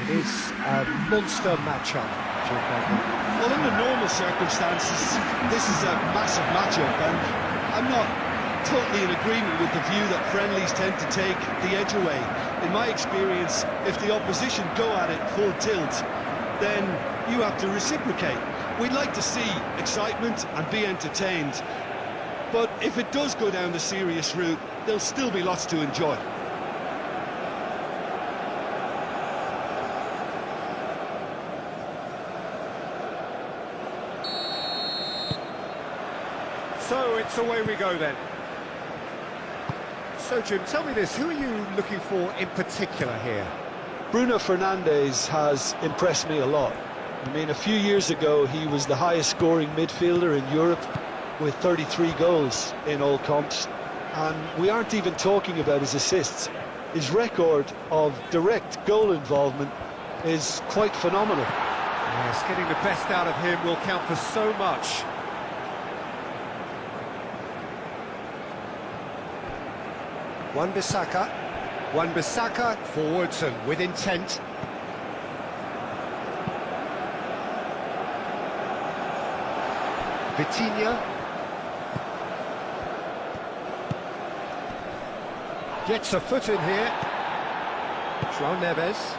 It is a monster matchup, Jim Baker. Well, under normal circumstances, this is a massive matchup, and I'm not totally in agreement with the view that friendlies tend to take the edge away. In my experience, if the opposition go at it full tilt, then you have to reciprocate. We'd like to see excitement and be entertained, but if it does go down the serious route, there'll still be lots to enjoy. So it's away we go then. So Jim, tell me this, who are you looking for in particular here? Bruno Fernandes has impressed me a lot. I mean, a few years ago he was the highest scoring midfielder in Europe with 33 goals in all comps, and we aren't even talking about his assists. His record of direct goal involvement is quite phenomenal. Yes, getting the best out of him will count for so much. Wan-Bissaka forwards and with intent. Vitinha gets a foot in here. João Neves.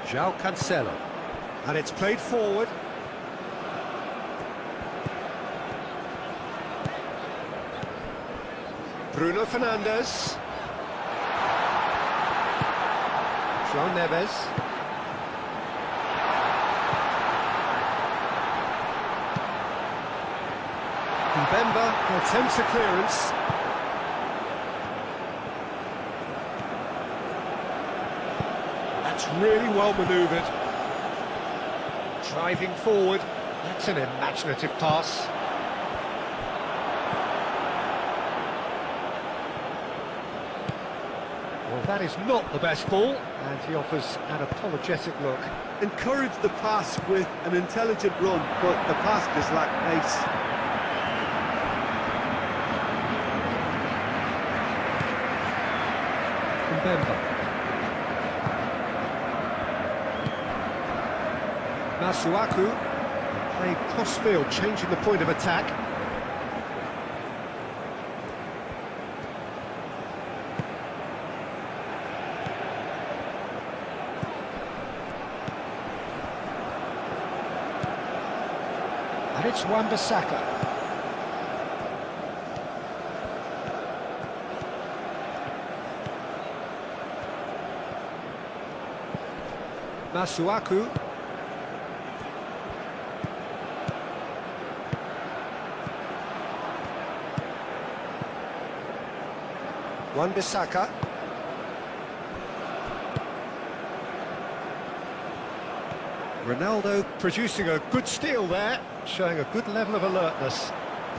João Cancelo. And it's played forward. Bruno Fernandes. João Neves. Mbemba attempts a clearance. That's really well manoeuvred. Driving forward, that's an imaginative pass. Well, that is not the best ball, and he offers an apologetic look. Encourage the pass with an intelligent run, but the pass just lacked pace. Mbemba. Masuaku playing cross-field, changing the point of attack. And it's Wan-Bissaka. Masuaku. Wan-Bissaka. Ronaldo producing a good steal there, showing a good level of alertness.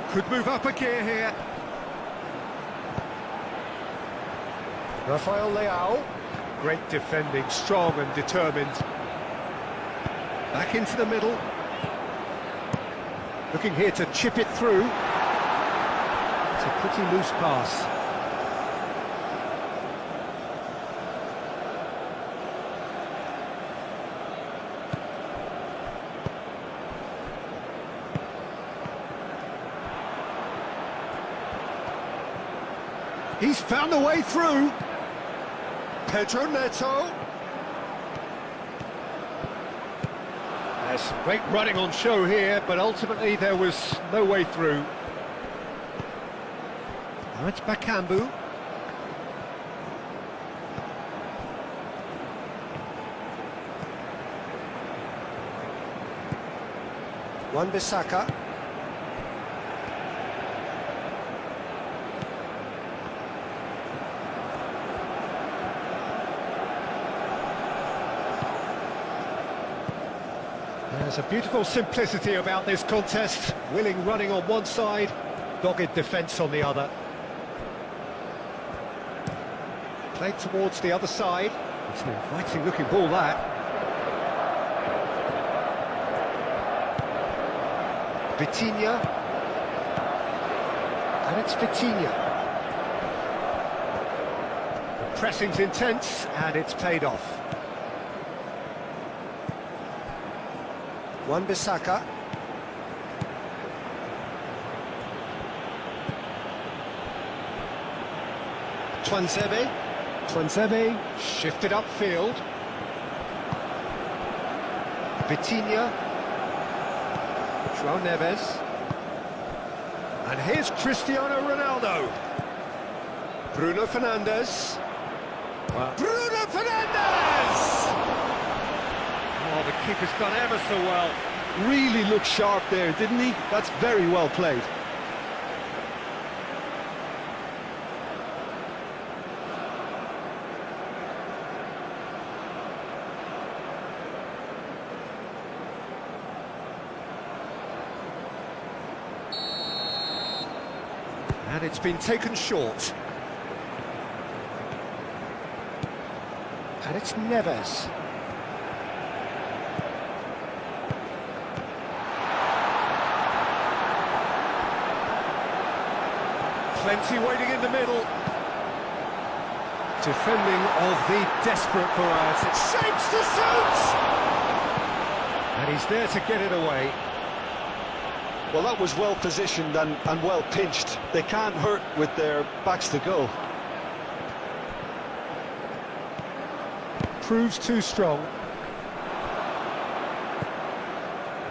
Could move up a gear here. Rafael Leao. Great defending, strong and determined. Back into the middle. Looking here to chip it through. It's a pretty loose pass. He's found a way through. Pedro Neto. There's some great running on show here, but ultimately there was no way through. Now it's Bakambu. Wan-Bissaka. There's a beautiful simplicity about this contest. Willing running on one side, dogged defence on the other. Played towards the other side. It's an inviting looking ball, that. Vitinha. It's Vitinha. The pressing's intense, and it's paid off. Wan-Bissaka. Tuanzebe shifted upfield. Vitinha. João Neves. And here's Cristiano Ronaldo. Bruno Fernandes. Bruno Fernandes! Oh, the keeper's done ever so well. Really looked sharp there, didn't he? That's very well played. And it's been taken short. And it's Neves. Plenty waiting in the middle. Defending of the desperate variety. Shapes to shoot! And he's there to get it away. Well, that was well positioned and well pinched. They can't hurt with their backs to goal. Proves too strong.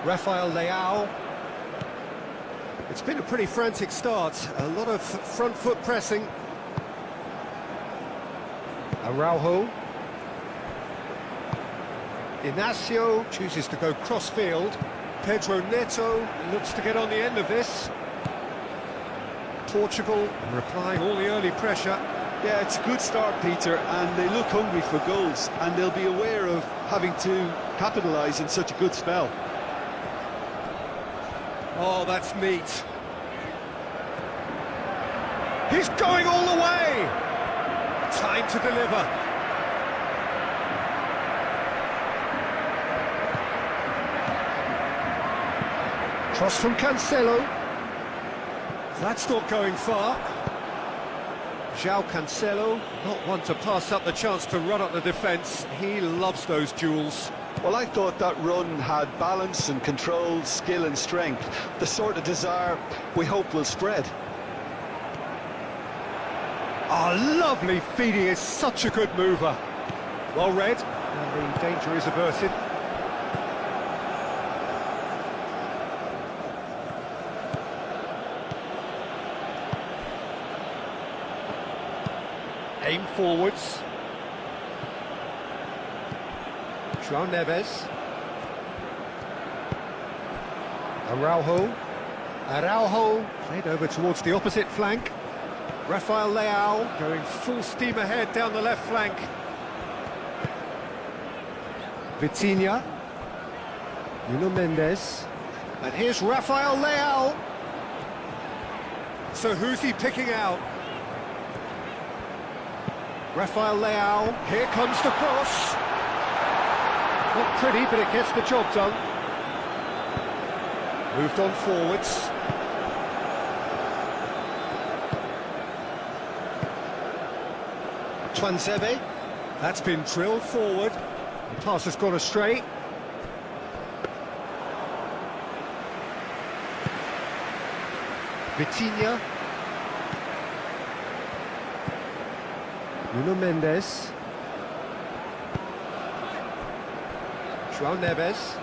Rafael Leao. It's been a pretty frantic start. A lot of front foot pressing. Araujo. Inacio chooses to go cross-field. Pedro Neto looks to get on the end of this. Portugal replying all the early pressure. Yeah, it's a good start, Peter, and they look hungry for goals, and they'll be aware of having to capitalise in such a good spell. Oh, that's neat. He's going all the way! Time to deliver. Cross from Cancelo. That's not going far. João Cancelo, not one to pass up the chance to run up the defence. He loves those duels. Well, I thought that run had balance and control, skill and strength. The sort of desire we hope will spread. Oh, lovely feed. He is such a good mover. Well read, and the danger is averted. Aim forwards. João Neves. Araujo played over towards the opposite flank. Rafael Leao going full steam ahead down the left flank. Vitinha. Nuno Mendes. And here's Rafael Leao. So who's he picking out? Rafael Leao, here comes the cross. Not pretty, but it gets the job done. Moved on forwards. Tuanzebe, that's been drilled forward. The pass has gone astray. Vitinha. Nuno Mendes. João Neves.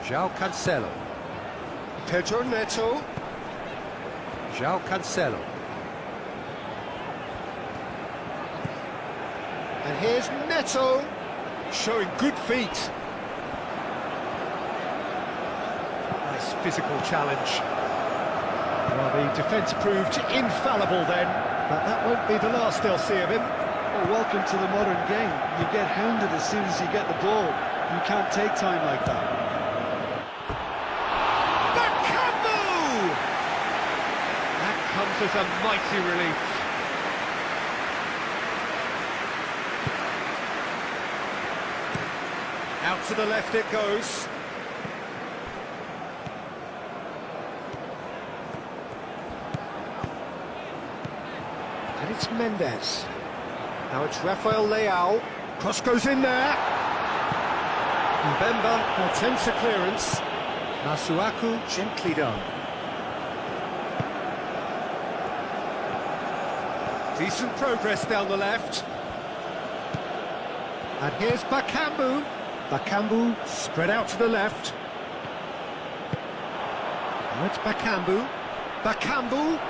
João Cancelo. Pedro Neto. João Cancelo. And here's Neto, showing good feet. Nice physical challenge. Well, the defence proved infallible then, but that won't be the last they'll see of him. Well, welcome to the modern game. You get hounded as soon as you get the ball. You can't take time like that. That comes as a mighty relief. Out to the left it goes. And it's Mendes. Now it's Rafael Leao. Cross goes in there. Mbemba attempts a clearance. Masuaku gently done. Decent progress down the left. And here's Bakambu. Bakambu spread out to the left. Now it's Bakambu. Bakambu.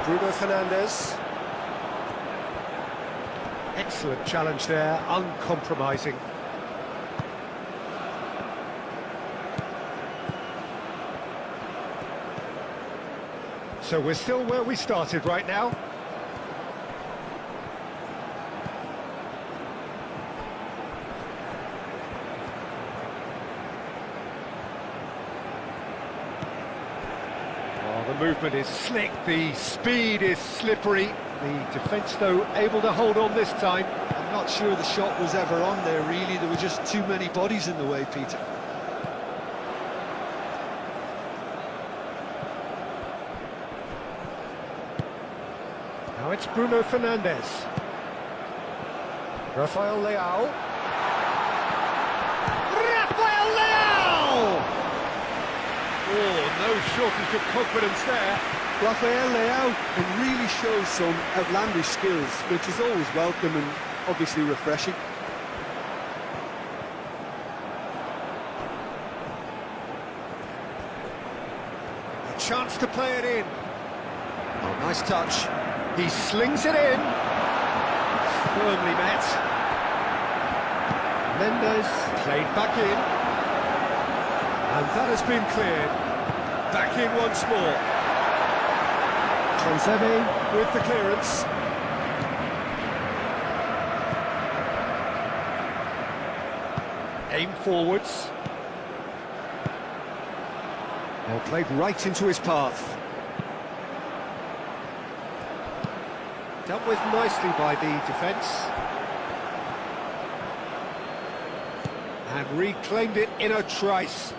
Bruno Fernandes. Excellent challenge there, uncompromising. So we're still where we started right now. The movement is slick, the speed is slippery. The defence, though, able to hold on this time. I'm not sure the shot was ever on there, really. There were just too many bodies in the way, Peter. Now it's Bruno Fernandes. Rafael Leao. Rafael Leao! Oh, no shortage of confidence there. Rafael Leao can really show some outlandish skills, which is always welcome and obviously refreshing. A chance to play it in. Oh, nice touch. He slings it in. Firmly met. Mendes played back in. And that has been cleared. Back in once more. Transebe with the clearance. Aim forwards. Well, played right into his path. Dealt with nicely by the defence. And reclaimed it in a trice.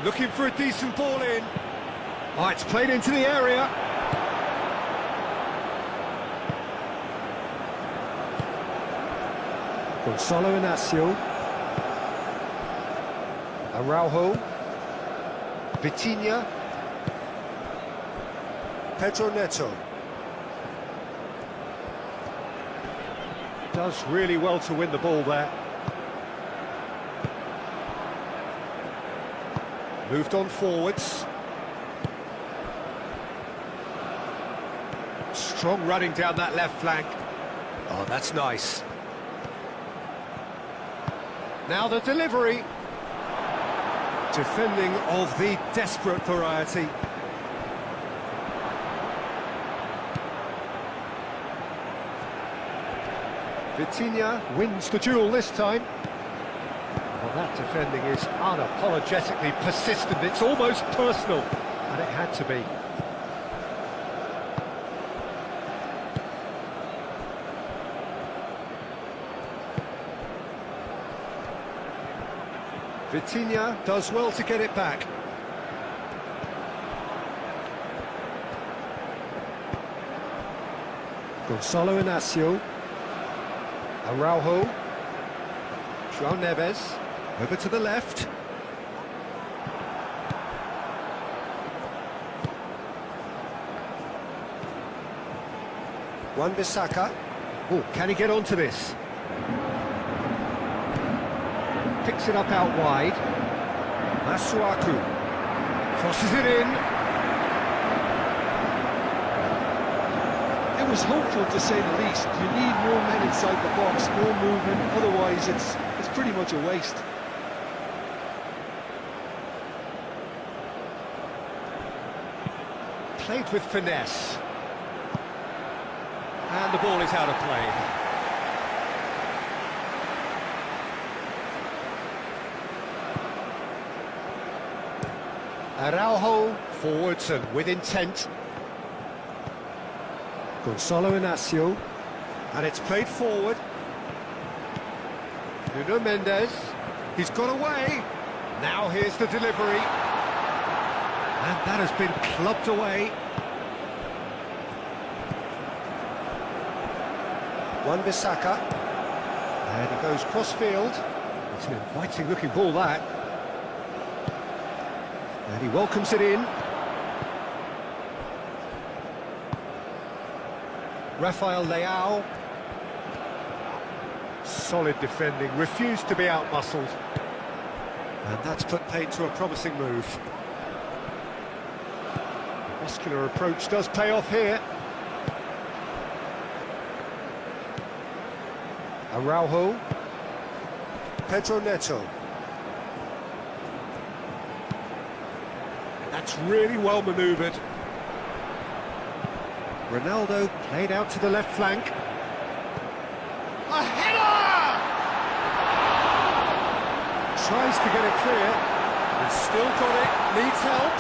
Looking for a decent ball in. Oh, it's played into the area. Gonzalo Inacio. Araujo. Vitinha. Pedro Neto. Does really well to win the ball there. Moved on forwards. Strong running down that left flank. Oh, that's nice. Now the delivery. Defending of the desperate variety. Vitinha wins the duel this time. Well, that defending is unapologetically persistent. It's almost personal, and it had to be. Vitinha does well to get it back. Gonzalo Inacio. Araujo. João Neves. Over to the left. Wan-Bissaka. Oh, can he get onto this? Picks it up out wide. Masuaku crosses it in. It was hopeful, to say the least. You need more men inside the box, more movement, otherwise it's pretty much a waste. Played with finesse. And the ball is out of play. Araujo forwards and with intent. Gonzalo Inacio. And it's played forward. Nuno Mendes. He's got away. Now here's the delivery. And that has been clubbed away. Wan-Bissaka. And he goes cross-field. It's an inviting-looking ball, that. And he welcomes it in. Rafael Leao. Solid defending, refused to be out-muscled. And that's put paid to a promising move. The muscular approach does pay off here. Araujo. Pedro Neto. And that's really well manoeuvred. Ronaldo played out to the left flank. A header! Tries to get it clear. He's still got it, needs help.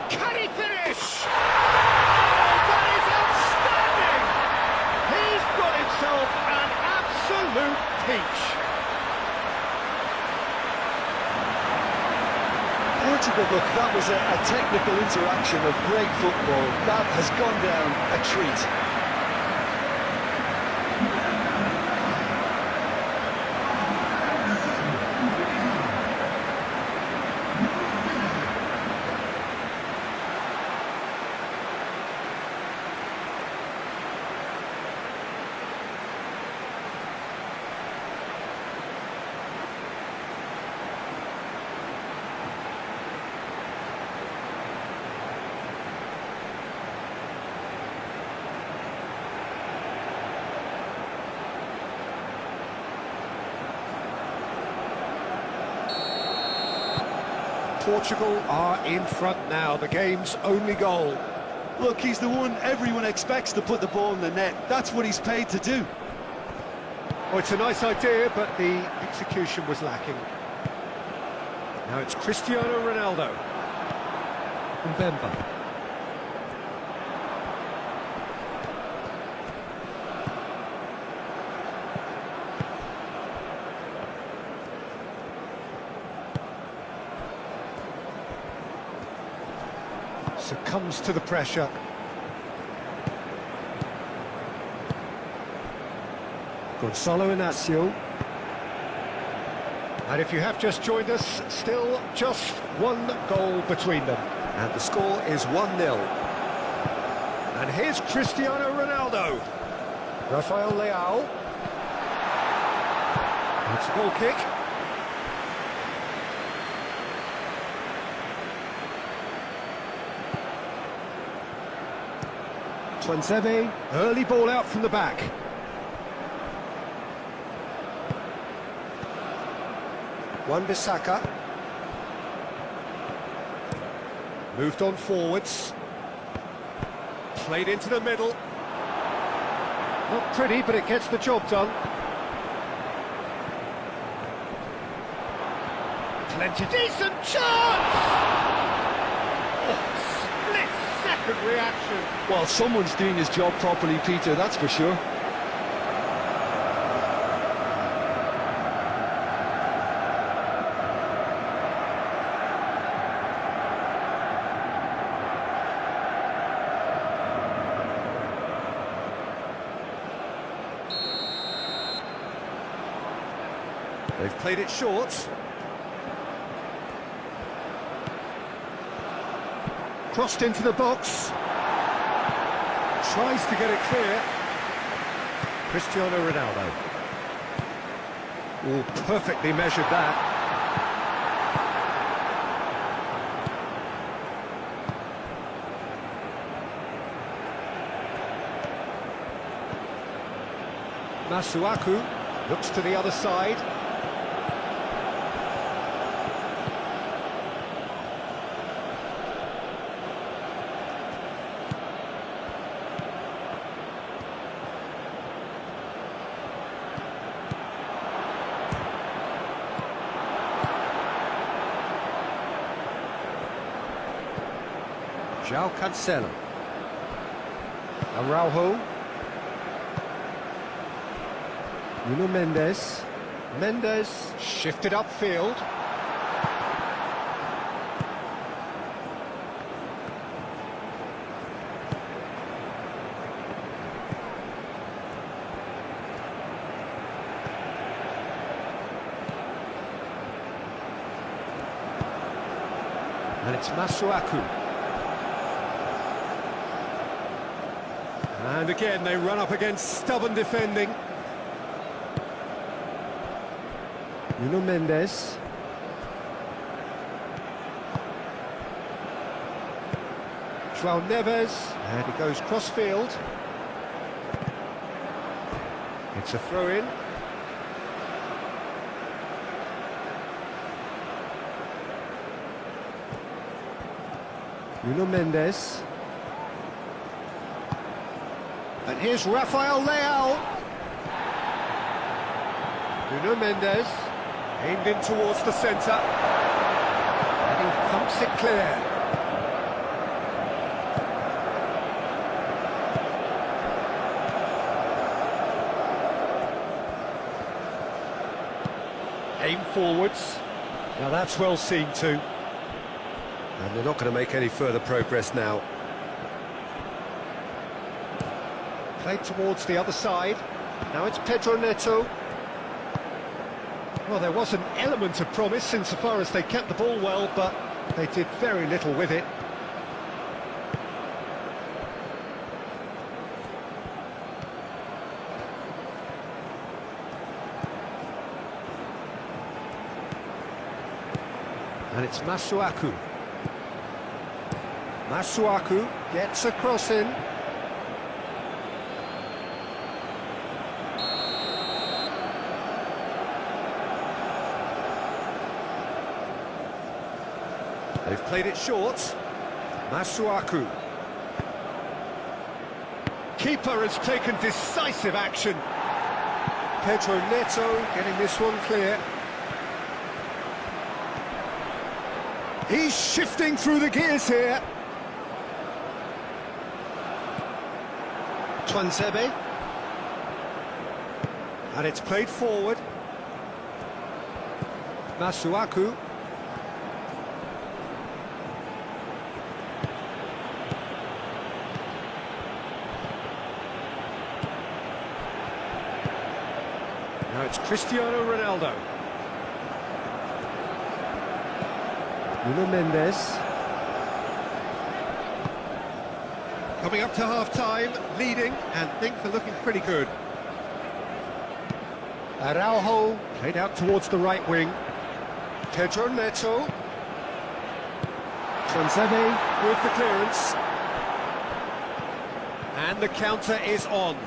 Can he finish? Oh, that is outstanding! He's got himself an absolute peach. Portugal, look, that was a technical interaction of great football. That has gone down a treat. Portugal are in front now, the game's only goal. Look, he's the one everyone expects to put the ball in the net. That's what he's paid to do. Oh, it's a nice idea, but the execution was lacking. Now it's Cristiano Ronaldo. Mbemba. Succumbs to the pressure. Gonzalo Inacio. And if you have just joined us, still just one goal between them. And the score is 1-0. And here's Cristiano Ronaldo. Rafael Leao. It's a goal kick. Tuanzebe, early ball out from the back. Wan-Bissaka. Moved on forwards. Played into the middle. Not pretty, but it gets the job done. Plenty decent chance! Split-second reaction. Well, someone's doing his job properly, Peter, that's for sure. They've played it short. Crossed into the box. Tries to get it clear. Cristiano Ronaldo. Oh, perfectly measured that. Masuaku looks to the other side. João Cancelo. Araujo. Nuno Mendes. Mendes shifted upfield. And it's Masuaku. And again, they run up against stubborn defending. Nuno Mendes. João Neves. And he goes cross-field. It's a throw-in. Nuno Mendes. And here's Rafael Leao. Nuno Mendes. Aimed in towards the centre. And he thumps it clear. Aim forwards. Now that's well seen too. And they're not going to make any further progress now. Played towards the other side. Now it's Pedro Neto. Well, there was an element of promise insofar as they kept the ball well, but they did very little with it. And it's Masuaku. Masuaku gets a cross in. They've played it short. Masuaku. Keeper has taken decisive action. Pedro Neto getting this one clear. He's shifting through the gears here. Twansebe. And it's played forward. Masuaku. Now it's Cristiano Ronaldo. Nuno Mendes. Coming up to half-time, leading, and things are looking pretty good. Araujo played out towards the right wing. Pedro Neto. Twansebe with the clearance. And the counter is on.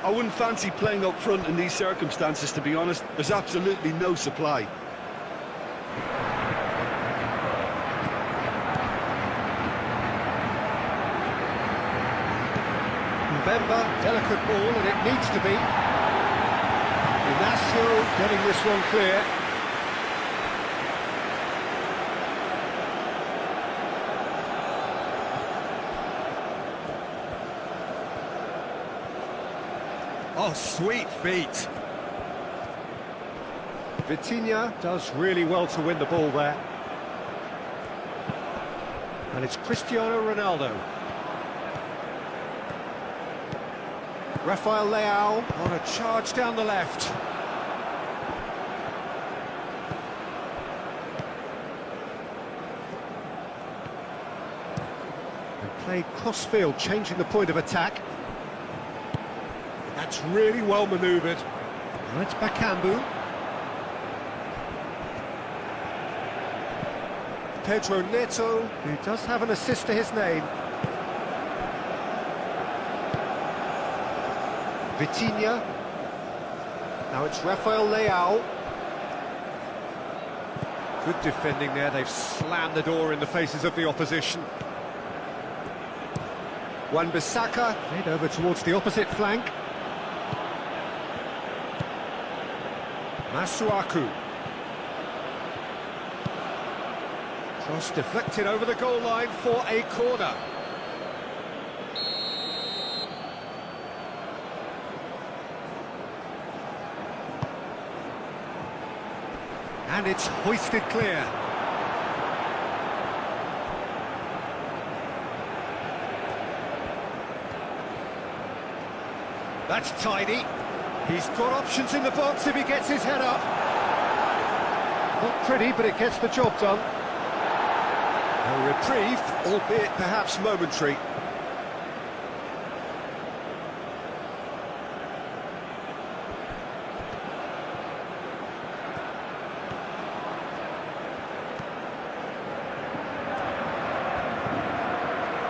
I wouldn't fancy playing up front in these circumstances, to be honest. There's absolutely no supply. Mbemba, delicate ball, and it needs to be. Inacio getting this one clear. Oh, sweet feet. Vitinha does really well to win the ball there. And it's Cristiano Ronaldo. Rafael Leao on a charge down the left. And played cross-field, changing the point of attack. That's really well manoeuvred. Now it's Bakambu. Pedro Neto, who does have an assist to his name. Vitinha. Now it's Rafael Leao. Good defending there, they've slammed the door in the faces of the opposition. Wan-Bissaka played over towards the opposite flank. Masuaku. Cross deflected over the goal line for a corner. And it's hoisted clear. That's tidy. He's got options in the box if he gets his head up. Not pretty, but it gets the job done. A reprieve, albeit perhaps momentary.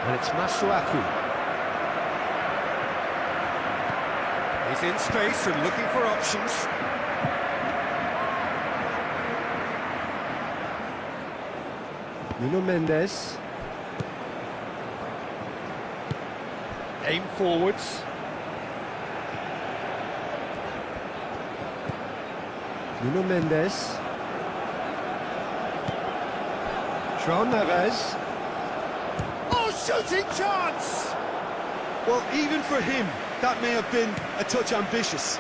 And it's Masuaku. He's in space and looking for options. Nuno Mendes. Aim forwards. Nuno Mendes. João Neves. Oh, shooting chance! Well, even for him, that may have been a touch ambitious.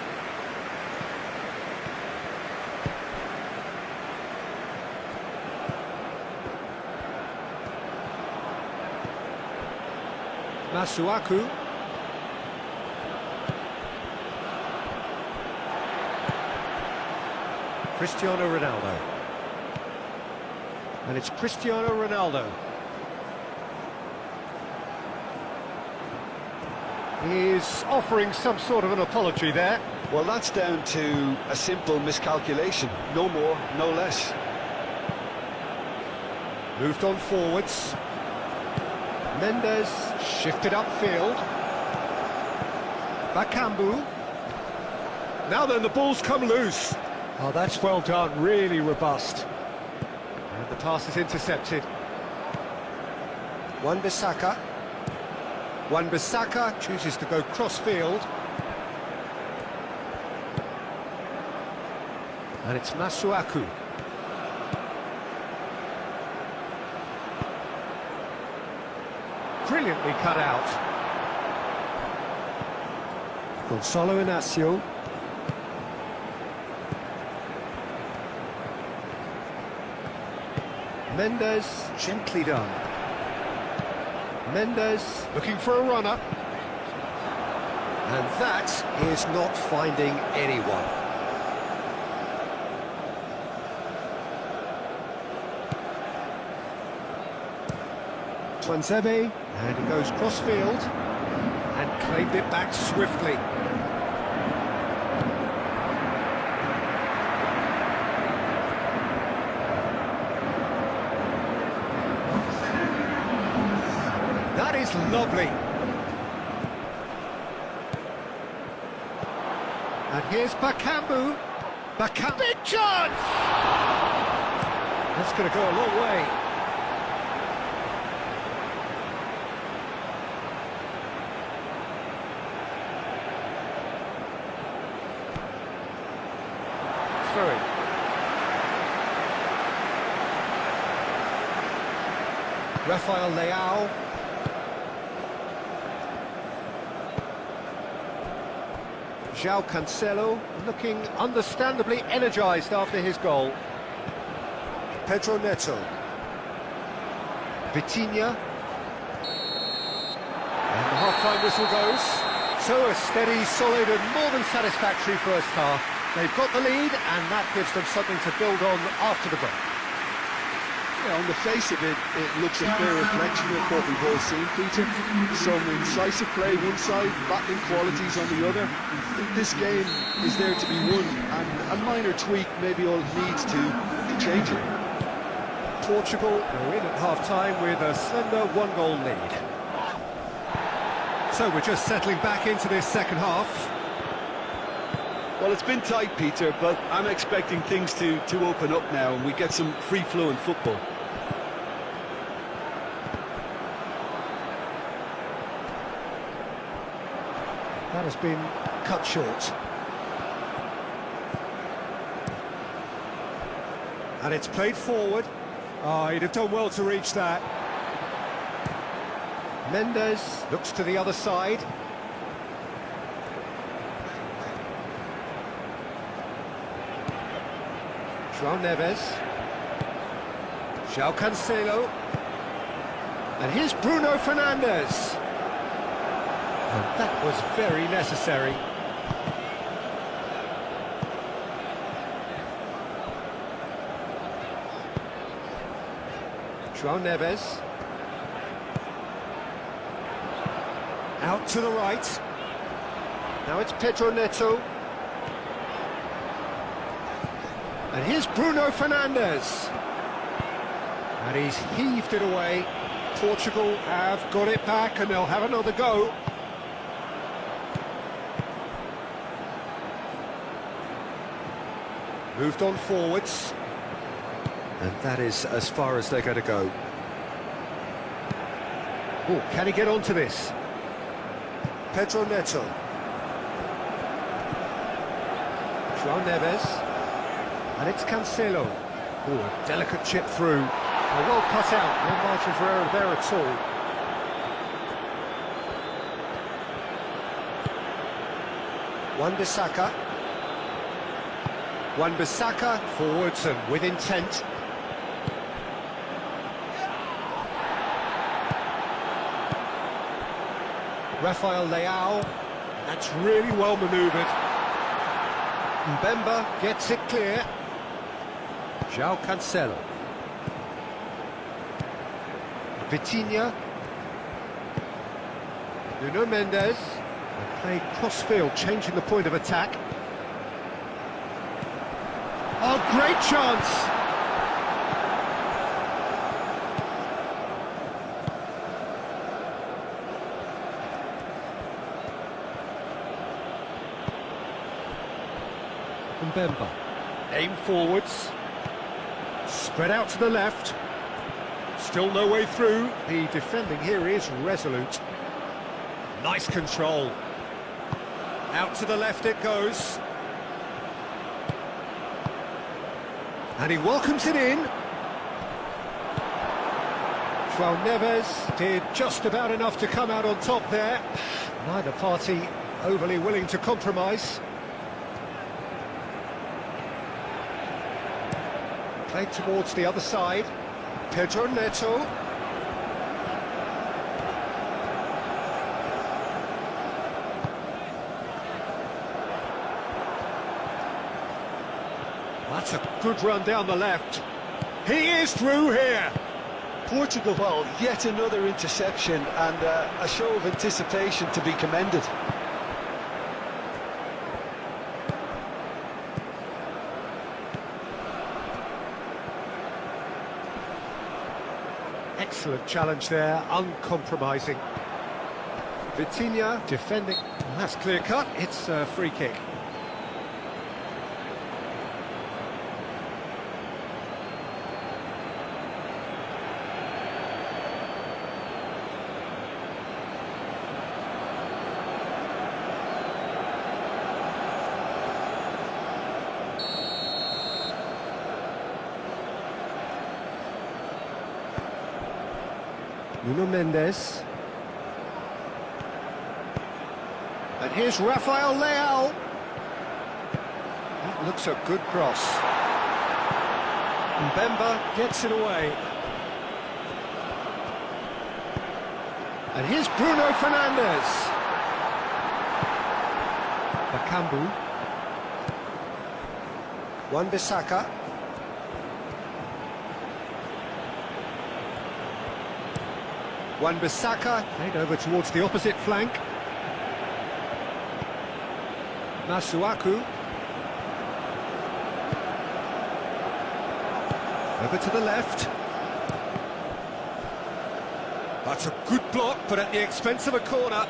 Masuaku. Cristiano Ronaldo. And it's Cristiano Ronaldo. He's offering some sort of an apology there. Well, that's down to a simple miscalculation. No more, no less. Moved on forwards. Mendes shifted upfield. Bakambu. Now then, the ball's come loose. Oh, that's well done, really robust. And the pass is intercepted. Wan-Bissaka. Wan-Bissaka chooses to go cross-field. And it's Masuaku. Brilliantly cut out. Gonçalo Inácio. Mendes, gently done. Mendes looking for a runner. And that is not finding anyone. Tuanzebe, and he goes cross-field and claimed it back swiftly. That is lovely. And here's Bakambu. Bakambu, big chance! That's going to go a long way. Through. Rafael Leao. João Cancelo looking understandably energised after his goal. Pedro Neto. Vitinha. And the half-time whistle goes. So a steady, solid and more than satisfactory first half. They've got the lead and that gives them something to build on after the break. Yeah, on the face of it, it looks a fair reflection of what we've all seen, Peter. Some incisive play one side, battling qualities on the other. This game is there to be won, and a minor tweak maybe all it needs to change it. Portugal are in at half-time with a slender one-goal lead. So we're just settling back into this second half. Well, it's been tight, Peter, but I'm expecting things to open up now and we get some free-flowing football. That has been cut short. And it's played forward. Oh, he'd have done well to reach that. Mendes looks to the other side. João Neves. João Cancelo. And here's Bruno Fernandes. And that was very necessary. João Neves. Out to the right. Now it's Pedro Neto. And here's Bruno Fernandes. And he's heaved it away. Portugal have got it back and they'll have another go. Moved on forwards. And that is as far as they're going to go. Oh, can he get onto this? Pedro Neto. João Neves. And it's Cancelo. Oh, a delicate chip through. Oh, well cut out, no margin for error there at all. Wan-Bissaka. Wan-Bissaka forwards and with intent. Rafael Leao. That's really well manoeuvred. Mbemba gets it clear. João Cancelo. Vitinha. Nuno Mendes. And played cross-field, changing the point of attack. Oh, great chance! Mbemba. Aim forwards. Spread out to the left. Still no way through. The defending here is resolute. Nice control. Out to the left it goes. And he welcomes it in. João Neves did just about enough to come out on top there. Neither party overly willing to compromise. Played towards the other side. Pedro Neto. That's a good run down the left. He is through here. Portugal, well, yet another interception and a show of anticipation to be commended. Excellent challenge there, uncompromising. Vitinha defending. That's clear cut, it's a free kick. Nuno Mendes. And here's Rafael Leao. That looks a good cross. Mbemba gets it away. And here's Bruno Fernandes. Bakambu. Wan-Bissaka. Wan-Bissaka played over towards the opposite flank. Masuaku. Over to the left. That's a good block, but at the expense of a corner.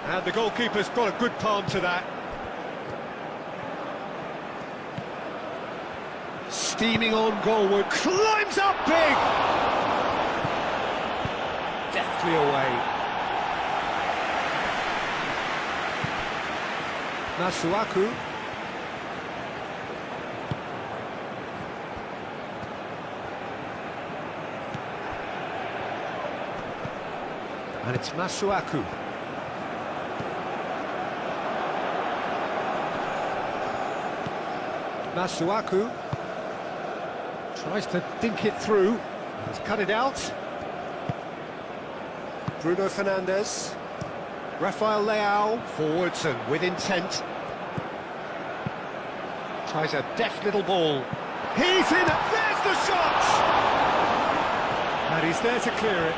And the goalkeeper's got a good palm to that. Steaming on goalward, climbs up big! Deftly away. Masuaku. And it's Masuaku. Masuaku tries to dink it through. He's cut it out. Bruno Fernandes. Rafael Leao forwards and with intent. Tries a deft little ball. He's in it. There's the shot! And he's there to clear it.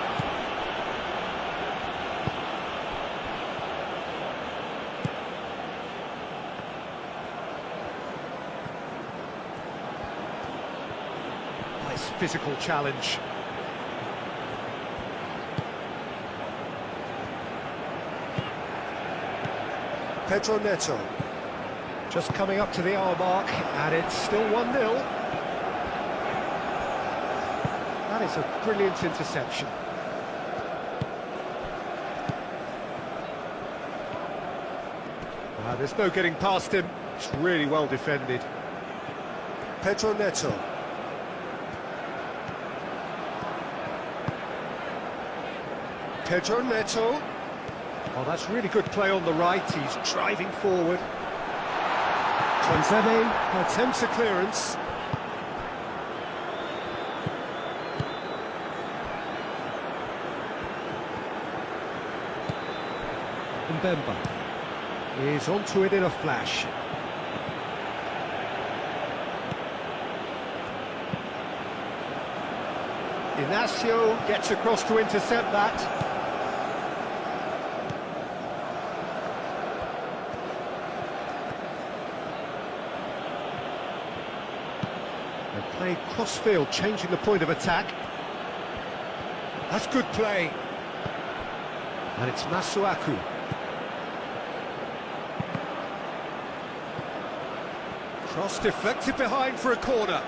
Nice physical challenge. Pedro Neto. Just coming up to the hour mark, and it's still 1-0. That is a brilliant interception. There's no getting past him. It's really well defended. Pedro Neto. Pedro Neto. Oh, that's really good play on the right. He's driving forward. Transeme attempts a clearance. Mbemba is onto it in a flash. Inacio gets across to intercept that. Play cross-field, changing the point of attack. That's good play. And it's Masuaku. Cross deflected behind for a corner.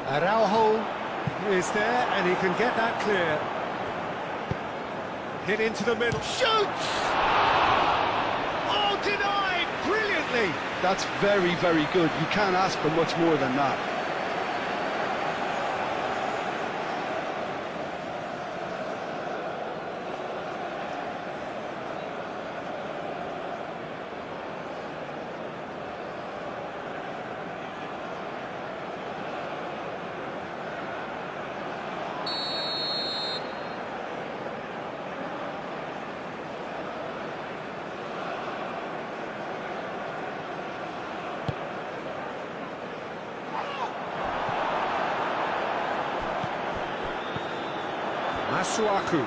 Araujo is there and he can get that clear. Hit into the middle, shoots! Oh, denied brilliantly! That's very, very good. You can't ask for much more than that. Masuaku.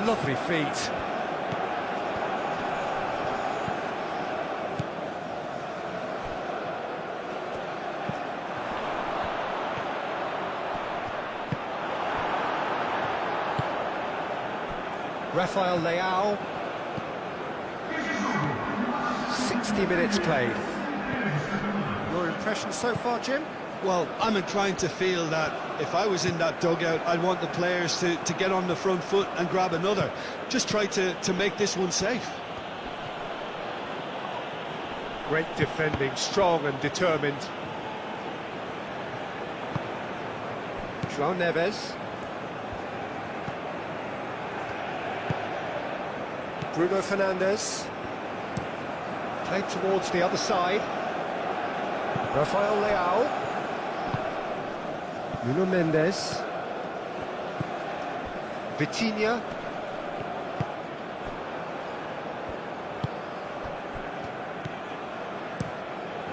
Lovely feet. Rafael Leao. 60 minutes played. Your impression so far, Jim? Well, I'm inclined to feel that if I was in that dugout, I'd want the players to get on the front foot and grab another. Just try to make this one safe. Great defending, strong and determined. João Neves. Bruno Fernandes. Played towards the other side. Rafael Leao. Nuno Mendes. Vitinha.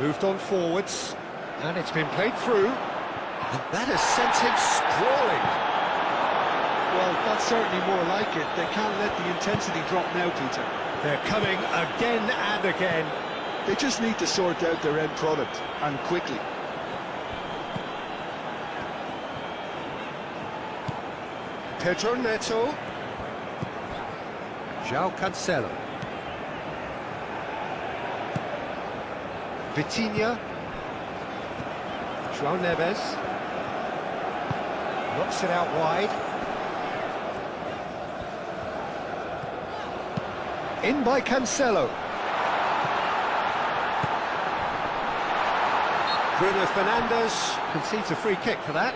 Moved on forwards. And it's been played through. And that has sent him sprawling. Well, that's certainly more like it. They can't let the intensity drop now, Peter. They're coming again and again. They just need to sort out their end product, and quickly. Pedro Neto. João Cancelo. Vitinha. João Neves. Knocks it out wide. In by Cancelo. Bruno Fernandes concedes a free kick for that.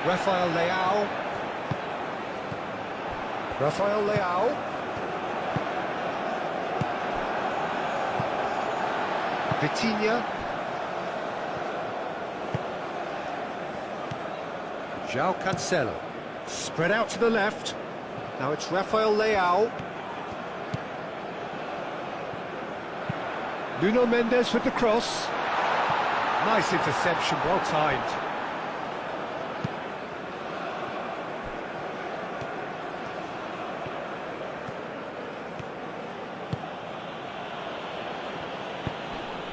Rafael Leao. Rafael Leao. Vitinha. João Cancelo. Spread out to the left. Now it's Rafael Leao. Nuno Mendes with the cross. Nice interception, well timed.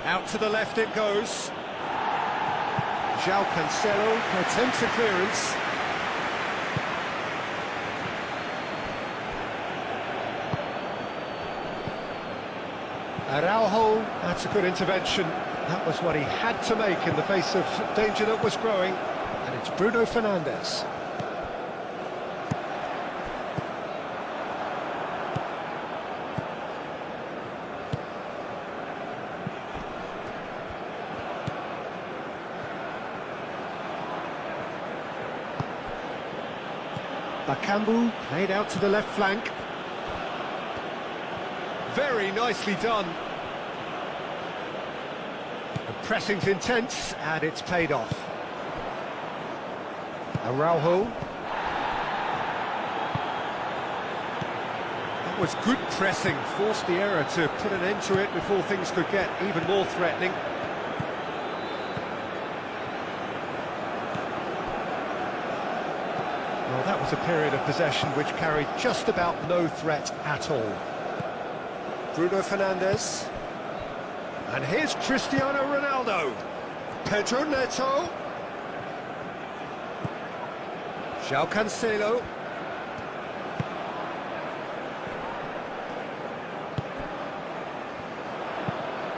Out to the left it goes. João Cancelo attempts a clearance. Araujo, that's a good intervention. That was what he had to make in the face of danger that was growing. And it's Bruno Fernandes. Bakambu played out to the left flank. Very nicely done. The pressing's intense and it's paid off. Araujo. That was good pressing, forced the error to put an end to it before things could get even more threatening. Well, that was a period of possession which carried just about no threat at all. Bruno Fernandes. And here's Cristiano Ronaldo. Pedro Neto. João Cancelo.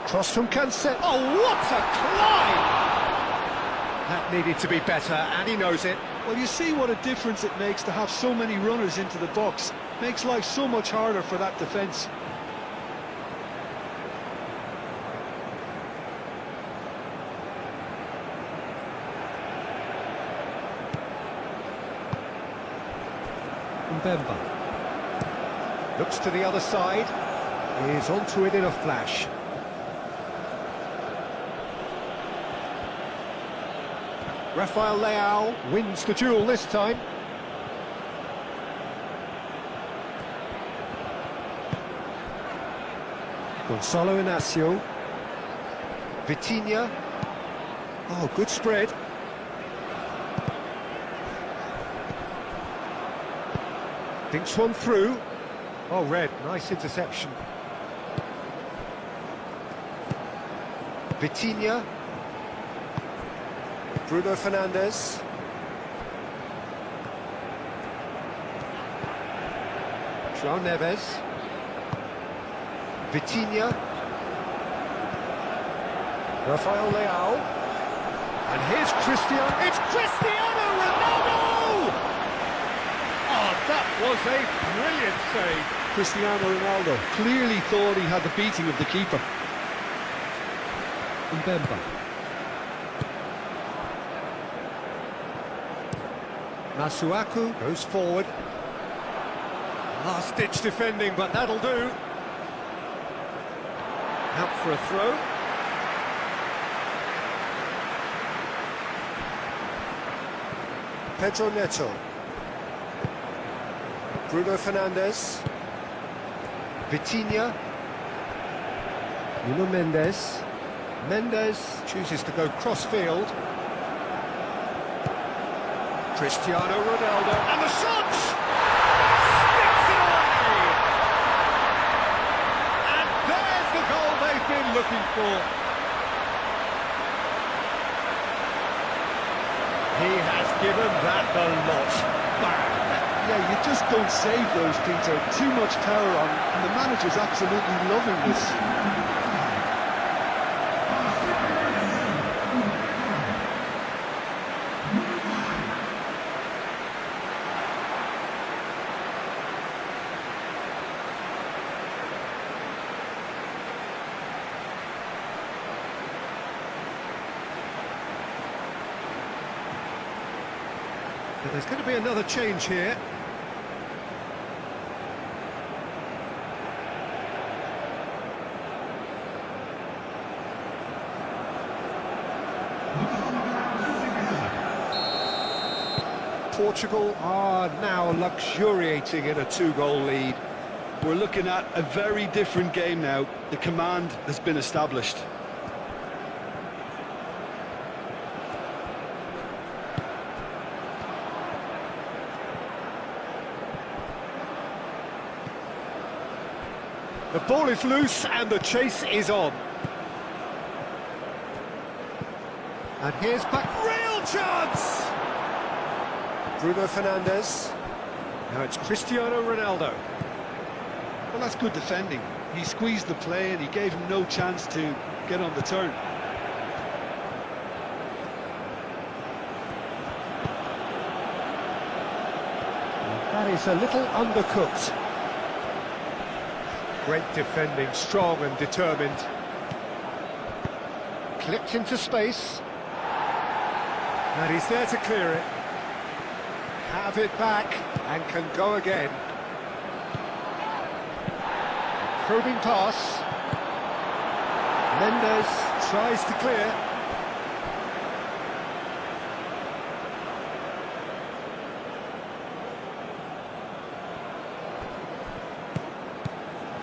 Cross from Cancelo. Oh, what a climb! That needed to be better, and he knows it. Well, you see what a difference it makes to have so many runners into the box. Makes life so much harder for that defence. Mbemba. Looks to the other side. Is onto it in a flash. Rafael Leao wins the duel this time. Gonzalo Inacio. Vitinha. Oh, good spread. Thinks one through. Oh, red, nice interception. Vitinha. Bruno Fernandes. João Neves. Vitinha. Rafael Leao. And here's Cristiano. It's Cristiano Ronaldo! Oh, that was a brilliant save. Cristiano Ronaldo clearly thought he had the beating of the keeper. Mbemba. Masuaku goes forward. Last-ditch defending, but that'll do. Out for a throw. Pedro Neto. Bruno Fernandes. Vitinha. Nuno Mendes. Mendes chooses to go cross-field. Cristiano Ronaldo, and the shot! Sticks it away! And there's the goal they've been looking for. He has given that the lot. Bang! Yeah, you just don't save those, Peter. Too much power on, and the manager's absolutely loving this. But there's going to be another change here. Portugal are now luxuriating in a two-goal lead. We're looking at a very different game now. The command has been established. The ball is loose and the chase is on. And here's back, real chance! Bruno Fernandes. Now it's Cristiano Ronaldo. Well, that's good defending. He squeezed the play and he gave him no chance to get on the turn. That is a little undercooked. Great defending, strong and determined. Clipped into space. And he's there to clear it. Have it back and can go again. Probing pass. Mendes tries to clear.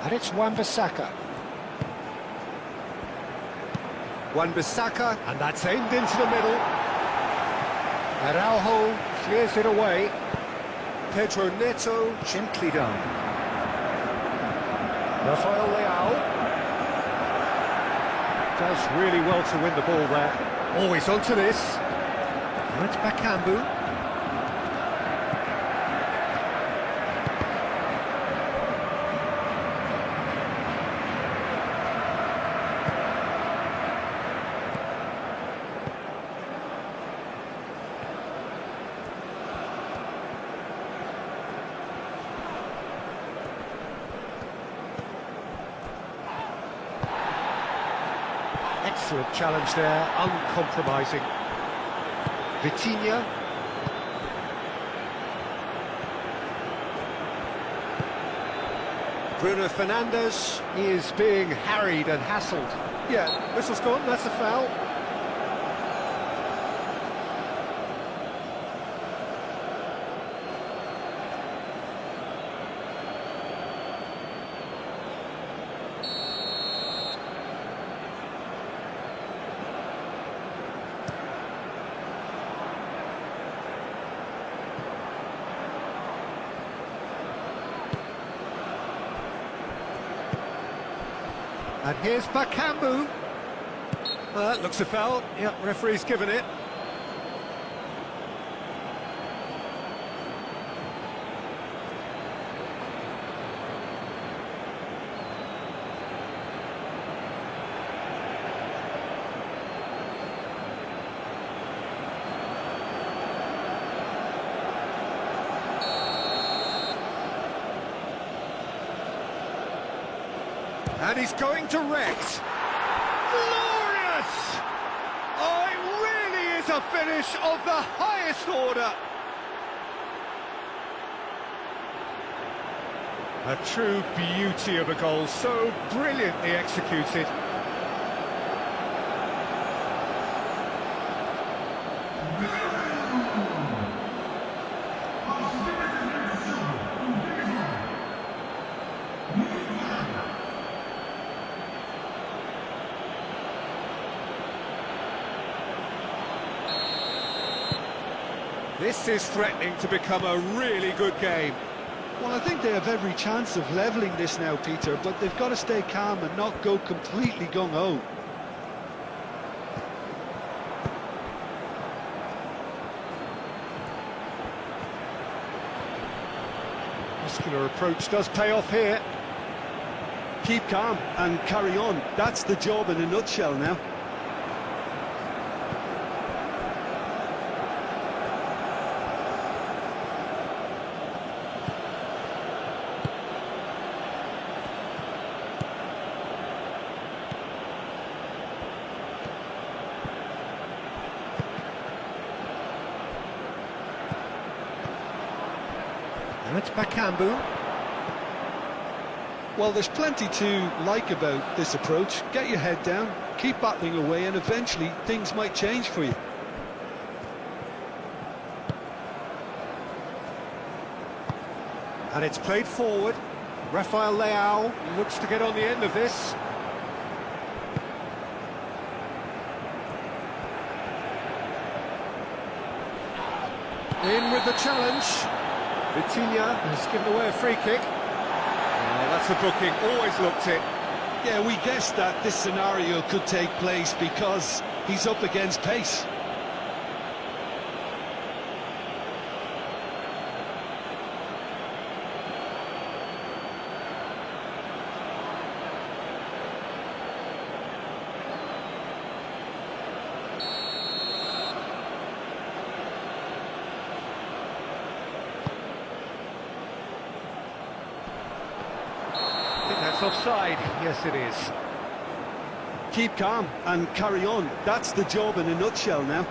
And it's Wan-Bissaka. Wan-Bissaka, and that's aimed into the middle. Araujo clears it away. Pedro Neto gently done. Rafael Leao. Does really well to win the ball there. Always onto this. And it's Bakambu. Excellent challenge there, uncompromising. Vitinha. Bruno Fernandes is being harried and hassled. Yeah, whistle's gone, that's a foul. And here's Bakambu. That looks a foul. Yep, referee's given it. And he's going direct. Glorious! Oh, it really is a finish of the highest order. A true beauty of a goal, so brilliantly executed. This is threatening to become a really good game. Well, I think they have every chance of levelling this now, Peter, but they've got to stay calm and not go completely gung-ho. Muscular approach does pay off here. Keep calm and carry on. That's the job in a nutshell now. And it's Bakambu. Well, there's plenty to like about this approach. Get your head down, keep battling away, and eventually things might change for you. And it's played forward. Rafael Leao looks to get on the end of this. In with the challenge. Vitinha has given away a free kick. Oh, that's a booking, always looked it. Yeah, we guessed that this scenario could take place because he's up against pace. Offside, yes it is. Keep calm and carry on. That's the job in a nutshell now.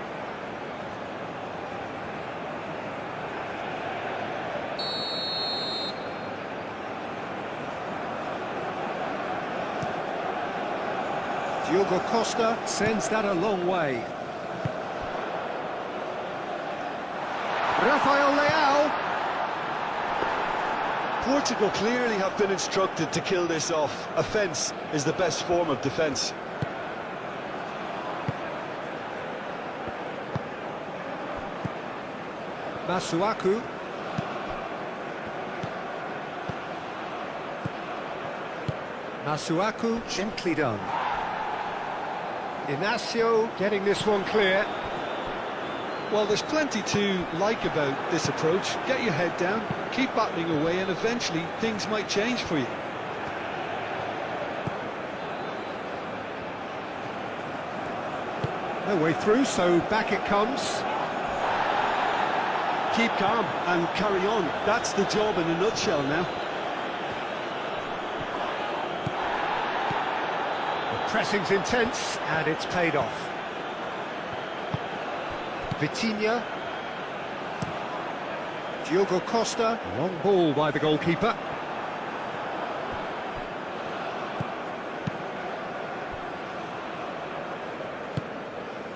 Diogo Costa sends that a long way. Rafael Leao. Portugal clearly have been instructed to kill this off. Offence is the best form of defence. Masuaku. Masuaku, gently done. Inacio getting this one clear. Well, there's plenty to like about this approach. Get your head down, keep battling away, and eventually things might change for you. No way through, so back it comes. Keep calm and carry on. That's the job in a nutshell now. The pressing's intense, and it's paid off. Vitinha. Diogo Costa. Long ball by the goalkeeper.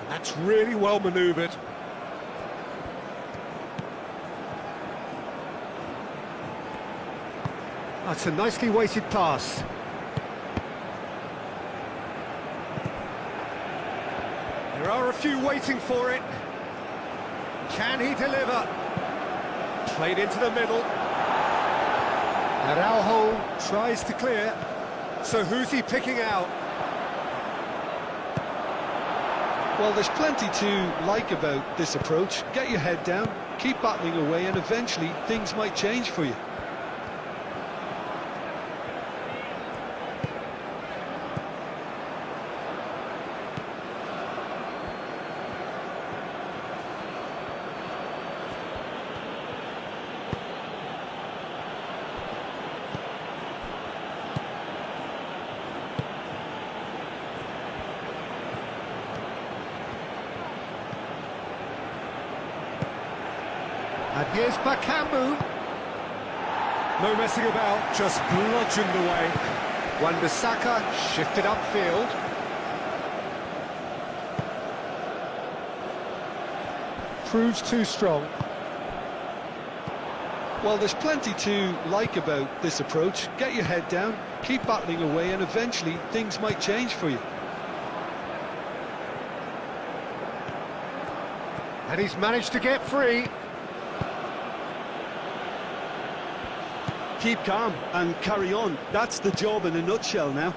And that's really well manoeuvred. That's a nicely weighted pass. There are a few waiting for it. Can he deliver? Played into the middle. Araujo tries to clear. So who's he picking out? Well, there's plenty to like about this approach. Get your head down, keep battling away, and eventually things might change for you. And here's Bakambu. No messing about, just bludgeoned away. Wan-Bissaka shifted upfield. Proves too strong. Well, there's plenty to like about this approach. Get your head down, keep battling away, and eventually things might change for you. And he's managed to get free. Keep calm and carry on. That's the job in a nutshell now.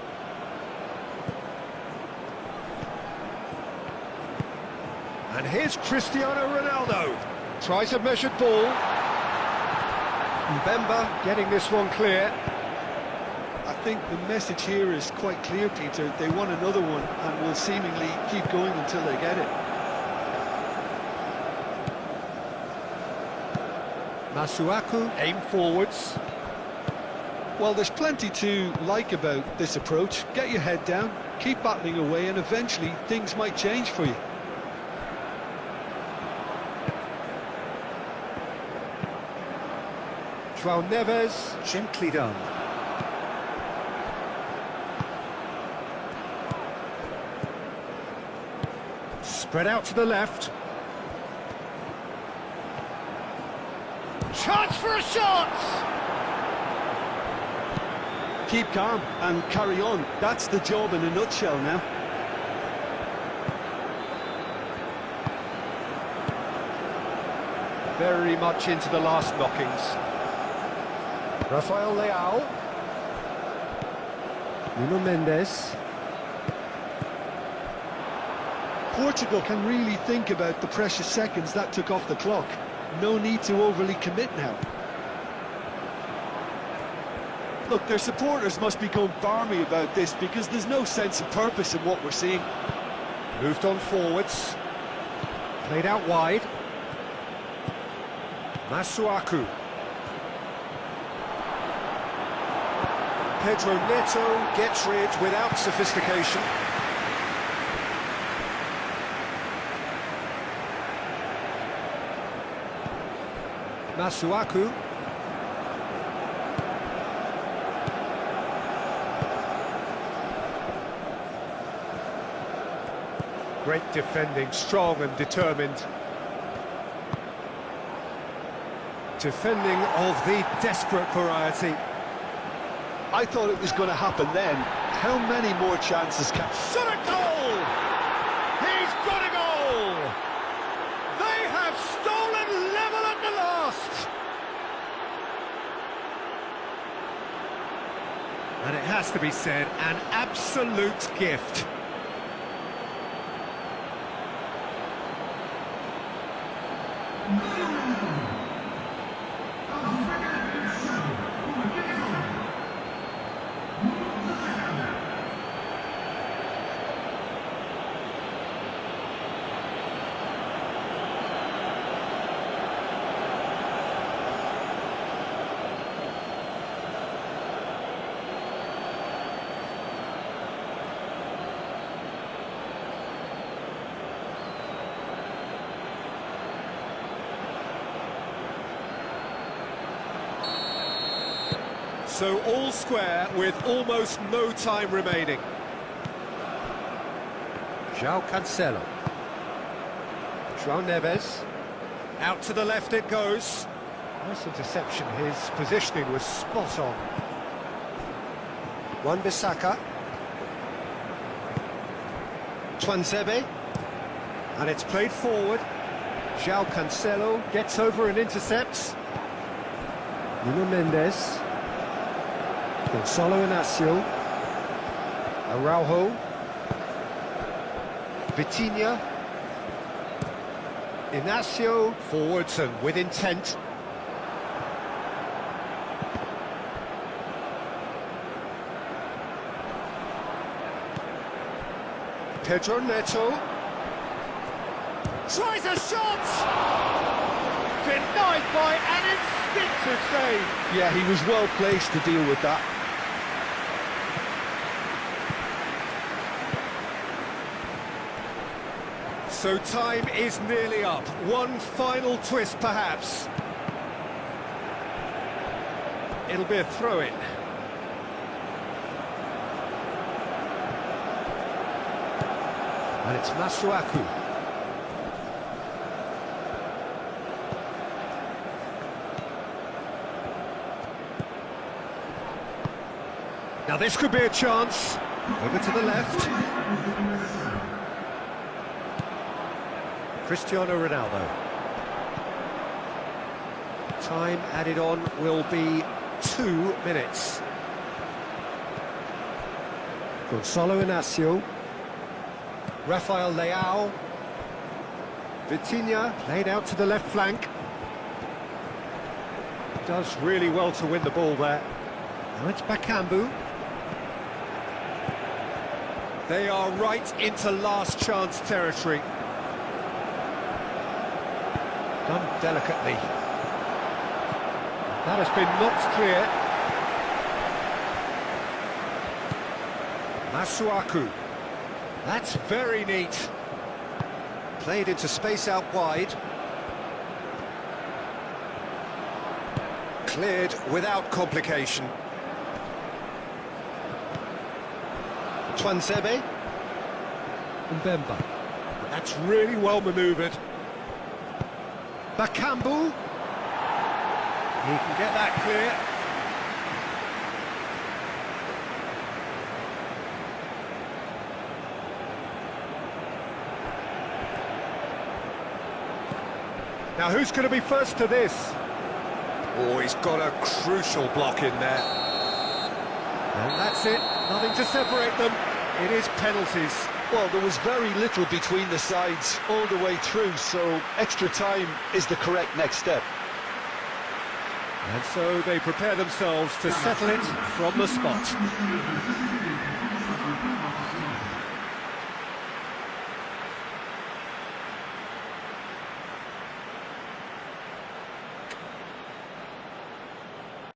And here's Cristiano Ronaldo. Tries a measured ball. Mbemba getting this one clear. I think the message here is quite clear, Peter. They want another one and will seemingly keep going until they get it. Masuaku aim forwards. Well, there's plenty to like about this approach. Get your head down, keep battling away, and eventually things might change for you. João Neves, gently done. Spread out to the left. Chance for a shot! Keep calm and carry on. That's the job in a nutshell now. Very much into the last knockings. Rafael Leao. Nuno Mendes. Portugal can really think about the precious seconds that took off the clock. No need to overly commit now. Look, their supporters must be going barmy about this because there's no sense of purpose in what we're seeing. Moved on forwards. Played out wide. Masuaku. Pedro Neto gets rid without sophistication. Masuaku. Great defending, strong and determined. Defending of the desperate variety. I thought it was going to happen then. How many more chances can... Shot a goal! He's got a goal! They have stolen level at the last! And it has to be said, an absolute gift. So all square with almost no time remaining. João Cancelo. João Neves. Out to the left it goes. Nice interception, his positioning was spot on. Wan-Bissaka. Tuanzebe. And it's played forward. João Cancelo gets over and intercepts. Nuno Mendes. Gonçalo Inácio. Araujo. Vitinha. Inácio forwards and with intent. Pedro Neto. Tries a shot! Denied by an instinctive save. Yeah, he was well placed to deal with that. So time is nearly up. One final twist, perhaps. It'll be a throw-in. And it's Masuaku. Now this could be a chance. Over to the left. Cristiano Ronaldo. Time added on will be 2 minutes. Gonzalo Inacio. Rafael Leao. Vitinha played out to the left flank. Does really well to win the ball there. Now it's Bakambu. They are right into last chance territory. Done delicately. That has been knocked clear. Masuaku. That's very neat. Played into space out wide. Cleared without complication. Twansebe. Mbemba. That's really well manoeuvred. Bakambu. He can get that clear. Now who's going to be first to this? Oh, he's got a crucial block in there. And that's it. Nothing to separate them. It is penalties. Well, there was very little between the sides all the way through, so extra time is the correct next step. And so they prepare themselves to settle it from the spot.